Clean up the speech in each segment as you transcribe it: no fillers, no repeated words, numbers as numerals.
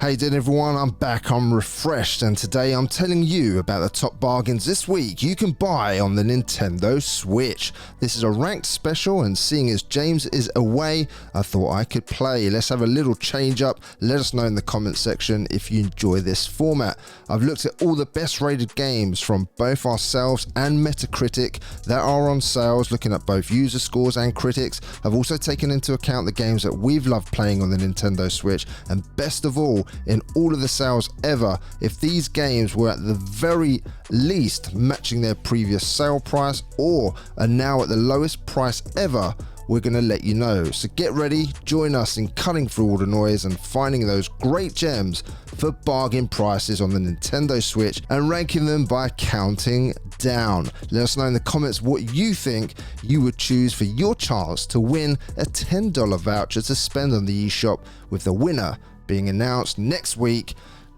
How you doing, everyone? I'm back, I'm refreshed, and today I'm telling you about the top bargains this week you can buy on the Nintendo Switch. This is a ranked special, and seeing as James is away, I thought I could play. Let's have a little change up. Let us know in the comment section if you enjoy this format. I've looked at all the best rated games from both ourselves and Metacritic that are on sales, looking at both user scores and critics. I've also taken into account the games that we've loved playing on the Nintendo Switch, and best of all, in all of the sales ever, if these games were at the very least matching their previous sale price or are now at the lowest price ever, we're going to let you know. So get ready, join us in cutting through all the noise and finding those great gems for bargain prices on the Nintendo Switch and ranking them by counting down. Let us know in the comments what you think you would choose for your chance to win a $10 voucher to spend on the eShop, with the winner being announced next week.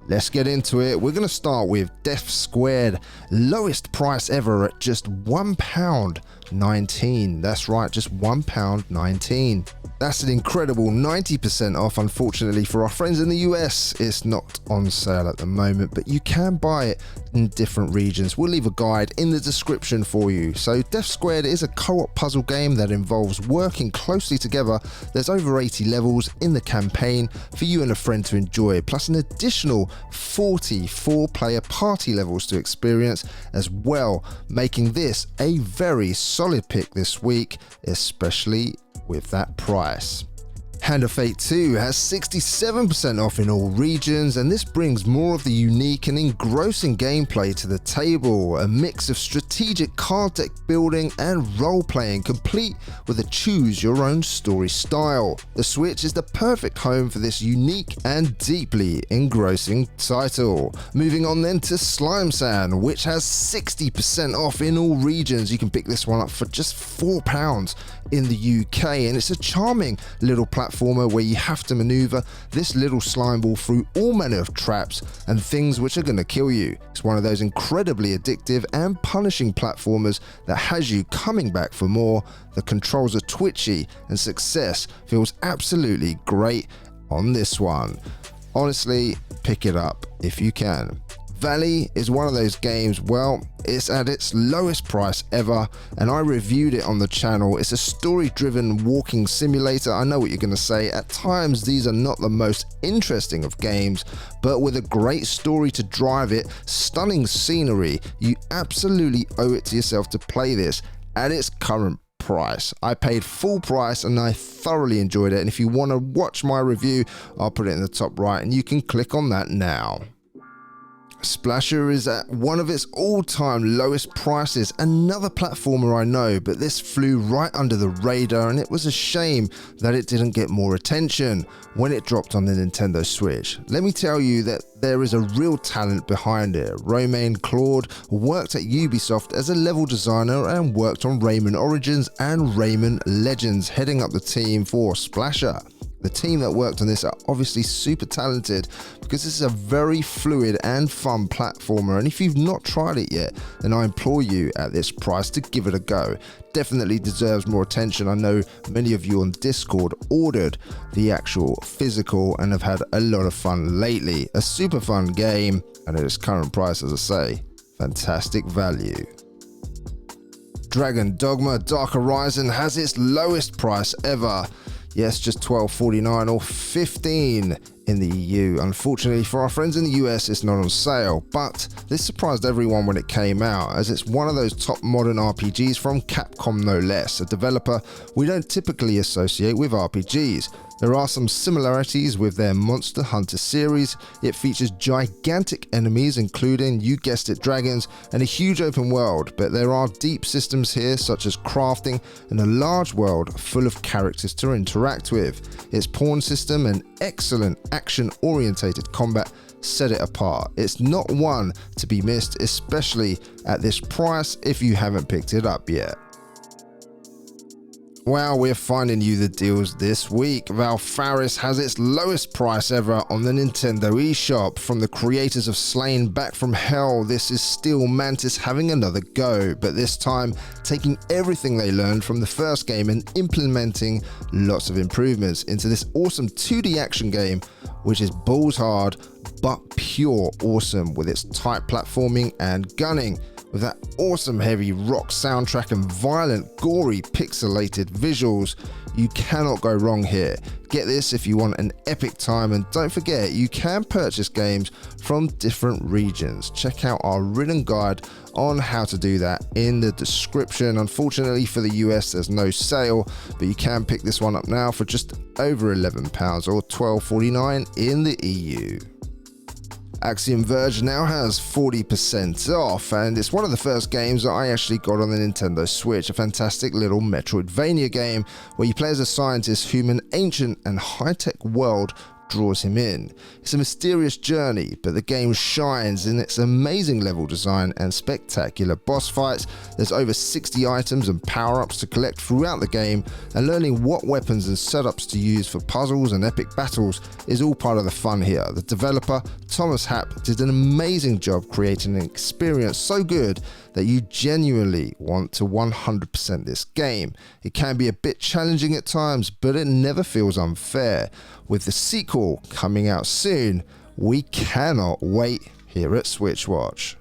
Let's get into it. We're going to start with Death Squared, lowest price ever at just £1.19. That's right, just £1.19. That's an incredible 90% off. Unfortunately for our friends in the US, it's not on sale at the moment, but you can buy it in different regions. We'll leave a guide in the description for you. So Death Squared is a co-op puzzle game that involves working closely together. There's over 80 levels in the campaign for you and a friend to enjoy, plus an additional 40 4-player party levels to experience as well, making this a very solid pick this week, especially with that price. Hand of Fate 2 has 67% off in all regions, and this brings more of the unique and engrossing gameplay to the table, a mix of strategic card deck building and role-playing, complete with a choose-your-own story style. The Switch is the perfect home for this unique and deeply engrossing title. Moving on then to Slime Sand, which has 60% off in all regions. You can pick this one up for just £4 in the UK, and it's a charming little platformer where you have to maneuver this little slime ball through all manner of traps and things which are going to kill you. It's one of those incredibly addictive and punishing platformers that has you coming back for more. The controls are twitchy and success feels absolutely great on this one. Honestly, pick it up if you can. Valley is one of those games, well, it's at its lowest price ever, and I reviewed it on the channel. It's a story-driven walking simulator. I know what you're going to say. At times, these are not the most interesting of games, but with a great story to drive it, stunning scenery, you absolutely owe it to yourself to play this at its current price. I paid full price and I thoroughly enjoyed it, and if you want to watch my review, I'll put it in the top right and you can click on that now. Splasher is at one of its all-time lowest prices. Another platformer I know, but this flew right under the radar, and it was a shame that it didn't get more attention when it dropped on the Nintendo Switch. Let me tell you that there is a real talent behind it. Romain Claude worked at Ubisoft as a level designer and worked on Rayman Origins and Rayman Legends, heading up the team for Splasher. The team that worked on this are obviously super talented, because this is a very fluid and fun platformer, and if you've not tried it yet, then I implore you at this price to give it a go. Definitely deserves more attention. I know many of you on Discord ordered the actual physical and have had a lot of fun lately. A super fun game, and at its current price, as I say, fantastic value. Dragon Dogma Dark Arisen has its lowest price ever. Yes, just $12.49 or $15 in the EU. Unfortunately for our friends in the US, it's not on sale, but this surprised everyone when it came out, as it's one of those top modern RPGs from Capcom no less, a developer we don't typically associate with RPGs. There are some similarities with their Monster Hunter series. It features gigantic enemies, including, you guessed it, dragons, and a huge open world, but there are deep systems here such as crafting and a large world full of characters to interact with. Its pawn system and excellent action-orientated combat set it apart. It's not one to be missed, especially at this price if you haven't picked it up yet. Well, we're finding you the deals this week. Valfaris has its lowest price ever on the Nintendo Eshop. From the creators of Slain Back from Hell, this is Steel Mantis having another go, but this time taking everything they learned from the first game and implementing lots of improvements into this awesome 2D action game, which is balls hard but pure awesome with its tight platforming and gunning. With that awesome heavy rock soundtrack and violent, gory, pixelated visuals, you cannot go wrong here. Get this if you want an epic time, and don't forget you can purchase games from different regions. Check out our written guide on how to do that in the description. Unfortunately for the US there's no sale, but you can pick this one up now for just over £11 or $12.49 in the EU. Axiom Verge now has 40% off, and it's one of the first games that I actually got on the Nintendo Switch, a fantastic little Metroidvania game where you play as a scientist whom an ancient and high-tech world draws him in. It's a mysterious journey, but the game shines in its amazing level design and spectacular boss fights. There's over 60 items and power-ups to collect throughout the game, and learning what weapons and setups to use for puzzles and epic battles is all part of the fun here. The developer, Thomas Happ, did an amazing job creating an experience so good that you genuinely want to 100% this game. It can be a bit challenging at times, but it never feels unfair. With the sequel coming out soon, we cannot wait here at SwitchWatch.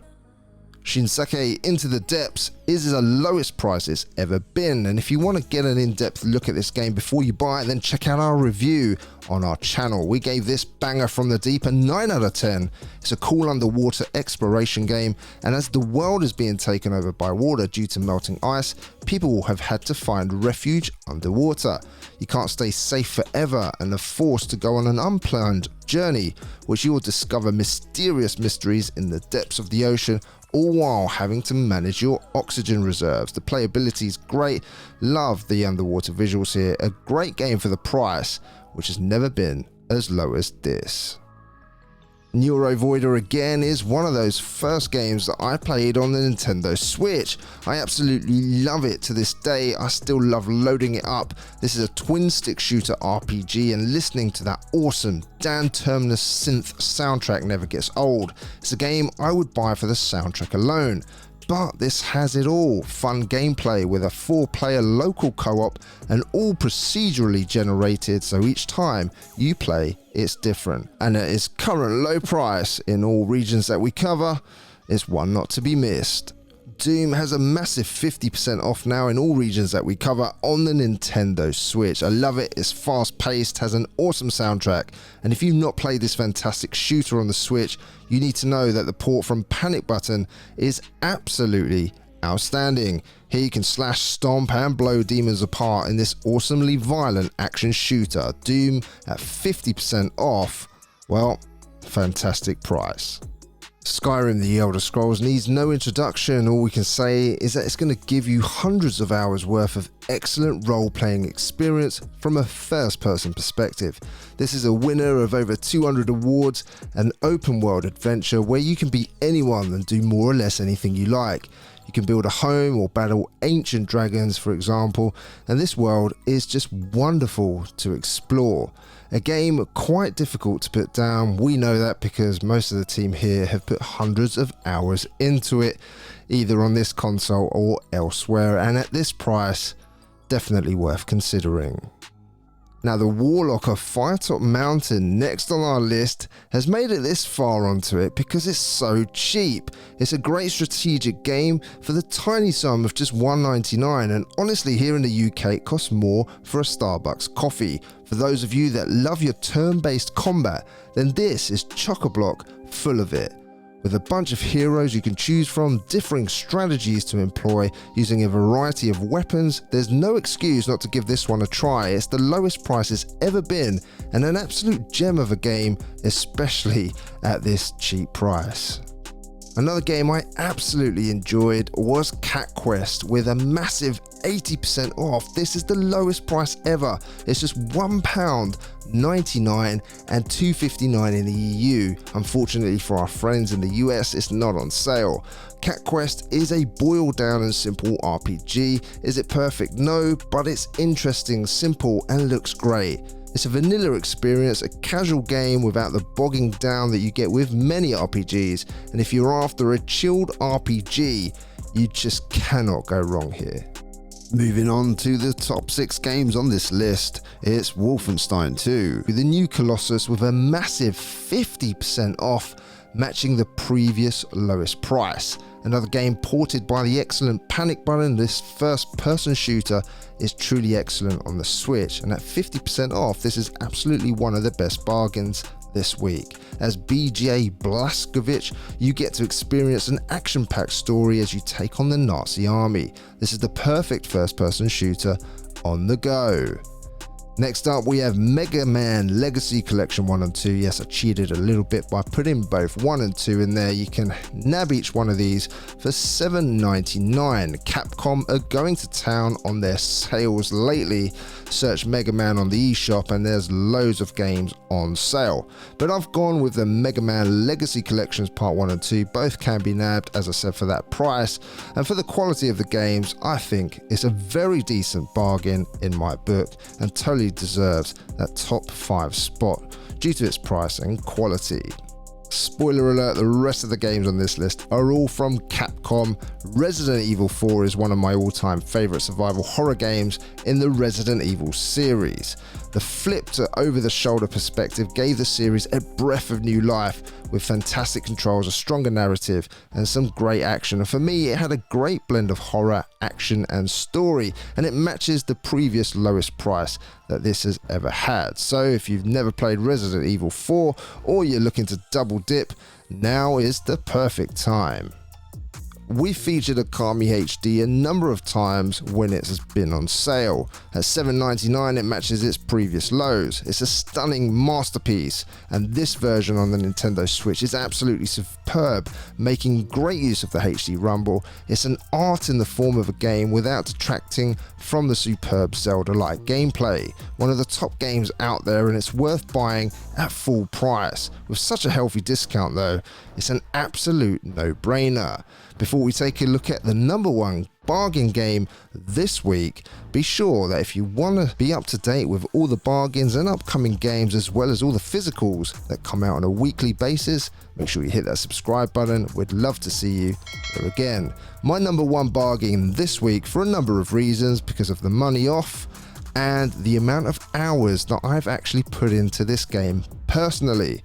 Shinsekai Into the Depths is the lowest price it's ever been, and if you want to get an in-depth look at this game before you buy it, then check out our review on our channel. We gave this banger from the deep a 9 out of 10. It's a cool underwater exploration game, and as the world is being taken over by water due to melting ice, people have had to find refuge underwater. You can't stay safe forever and are forced to go on an unplanned journey, which you will discover mysterious mysteries in the depths of the ocean, all while having to manage your oxygen reserves. The playability is great, love the underwater visuals here, a great game for the price, which has never been as low as this. Nuero Voider again is one of those first games that I played on the Nintendo Switch. I absolutely love it to this day. I still love loading it up. This is a twin stick shooter RPG, and listening to that awesome Dan Terminus synth soundtrack never gets old. It's a game I would buy for the soundtrack alone. But this has it all. Fun gameplay with a 4-player local co-op and all procedurally generated, so each time you play it's different. And at its current low price in all regions that we cover, it's one not to be missed. Doom has a massive 50% off now in all regions that we cover on the Nintendo Switch. I love it, it's fast paced, has an awesome soundtrack, and if you've not played this fantastic shooter on the Switch, you need to know that the port from Panic Button is absolutely outstanding. Here you can slash, stomp and blow demons apart in this awesomely violent action shooter. Doom at 50% off, well, fantastic price. Skyrim The Elder Scrolls needs no introduction. All we can say is that it's going to give you hundreds of hours worth of excellent role-playing experience from a first-person perspective. This is a winner of over 200 awards, an open-world adventure where you can be anyone and do more or less anything you like. You can build a home or battle ancient dragons, for example, and this world is just wonderful to explore. A game quite difficult to put down. We know that because most of the team here have put hundreds of hours into it, either on this console or elsewhere, and at this price, definitely worth considering. Now, the Warlock of Firetop Mountain, next on our list, has made it this far onto it because it's so cheap. It's a great strategic game for the tiny sum of just $1.99, and honestly here in the UK it costs more for a Starbucks coffee. For those of you that love your turn-based combat, then this is chock-a-block full of it. With a bunch of heroes you can choose from, differing strategies to employ, using a variety of weapons, there's no excuse not to give this one a try. It's the lowest price it's ever been, and an absolute gem of a game, especially at this cheap price. Another game I absolutely enjoyed was Cat Quest with a massive 80% off. This is the lowest price ever. It's just £1.99 and £2.59 in the EU. Unfortunately for our friends in the US, it's not on sale. Cat Quest is a boiled down and simple RPG. Is it perfect? No, but it's interesting, simple, and looks great. It's a vanilla experience, a casual game without the bogging down that you get with many RPGs, and if you're after a chilled RPG, you just cannot go wrong here. Moving on to the top 6 games on this list, it's Wolfenstein 2, with the new Colossus with a massive 50% off, matching the previous lowest price. Another game ported by the excellent Panic Button. This first-person shooter is truly excellent on the Switch, and at 50% off, this is absolutely one of the best bargains this week. As BJ Blazkowicz, you get to experience an action-packed story as you take on the Nazi army. This is the perfect first-person shooter on the go. Next up, we have Mega Man Legacy Collection 1 and 2. Yes, I cheated a little bit by putting both 1 and 2 in there. You can nab each one of these for $7.99. Capcom are going to town on their sales lately. Search Mega Man on the eShop and there's loads of games on sale. But I've gone with the Mega Man Legacy Collections Part 1 and 2. Both can be nabbed, as I said, for that price. And for the quality of the games, I think it's a very decent bargain in my book and totally deserves that top 5 spot due to its price and quality. Spoiler alert, the rest of the games on this list are all from Capcom. Resident Evil 4 is one of my all-time favorite survival horror games in the Resident Evil series. The flip to over-the-shoulder perspective gave the series a breath of new life with fantastic controls, a stronger narrative, and some great action. And for me, it had a great blend of horror, action, and story, and it matches the previous lowest price that this has ever had. So if you've never played Resident Evil 4 or you're looking to double dip, now is the perfect time. We featured OKAMI HD a number of times when it has been on sale. At $7.99 it matches its previous lows. It's a stunning masterpiece, and this version on the Nintendo Switch is absolutely superb, making great use of the HD rumble. It's an art in the form of a game without detracting from the superb Zelda-like gameplay. One of the top games out there, and it's worth buying at full price. With such a healthy discount though, it's an absolute no-brainer. Before we take a look at the number 1 bargain game this week, be sure that if you want to be up to date with all the bargains and upcoming games as well as all the physicals that come out on a weekly basis, make sure you hit that subscribe button. We'd love to see you here again. My number 1 bargain this week, for a number of reasons, because of the money off and the amount of hours that I've actually put into this game personally.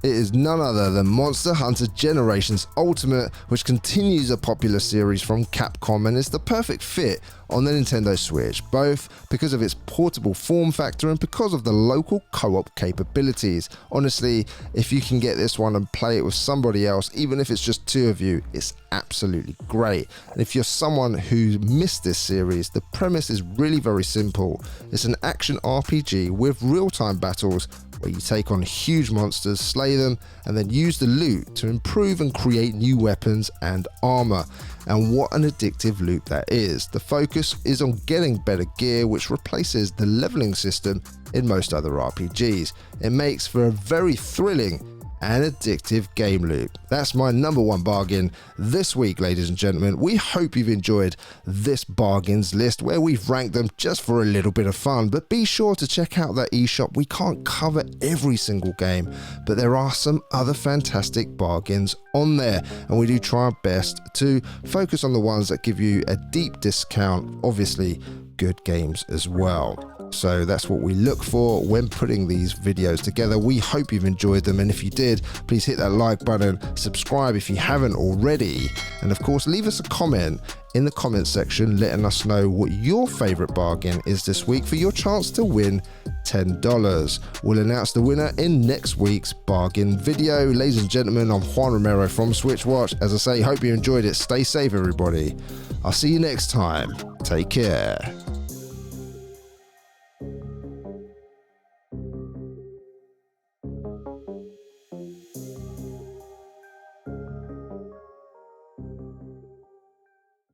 It is none other than Monster Hunter Generations Ultimate, which continues a popular series from Capcom and is the perfect fit on the Nintendo Switch, both because of its portable form factor and because of the local co-op capabilities. Honestly, if you can get this one and play it with somebody else, even if it's just 2 of you, it's absolutely great. And if you're someone who missed this series, the premise is really very simple. It's an action RPG with real-time battles where you take on huge monsters, slay them, and then use the loot to improve and create new weapons and armor. And what an addictive loop that is. The focus is on getting better gear, which replaces the leveling system in most other RPGs. It makes for a very thrilling and addictive game loop. That's my number 1 bargain this week, ladies and gentlemen. We hope you've enjoyed this bargains list where we've ranked them just for a little bit of fun, but be sure to check out that eShop. We can't cover every single game, but there are some other fantastic bargains on there, and we do try our best to focus on the ones that give you a deep discount, obviously good games as well. So that's what we look for when putting these videos together. We hope you've enjoyed them, and if you did, please hit that like button, subscribe if you haven't already, and of course leave us a comment in the comment section letting us know what your favorite bargain is this week for your chance to win $10. We'll announce the winner in next week's bargain video. Ladies and gentlemen, I'm Juan Romero from SwitchWatch. As I say, hope you enjoyed it. Stay safe, everybody. I'll see you next time. Take care.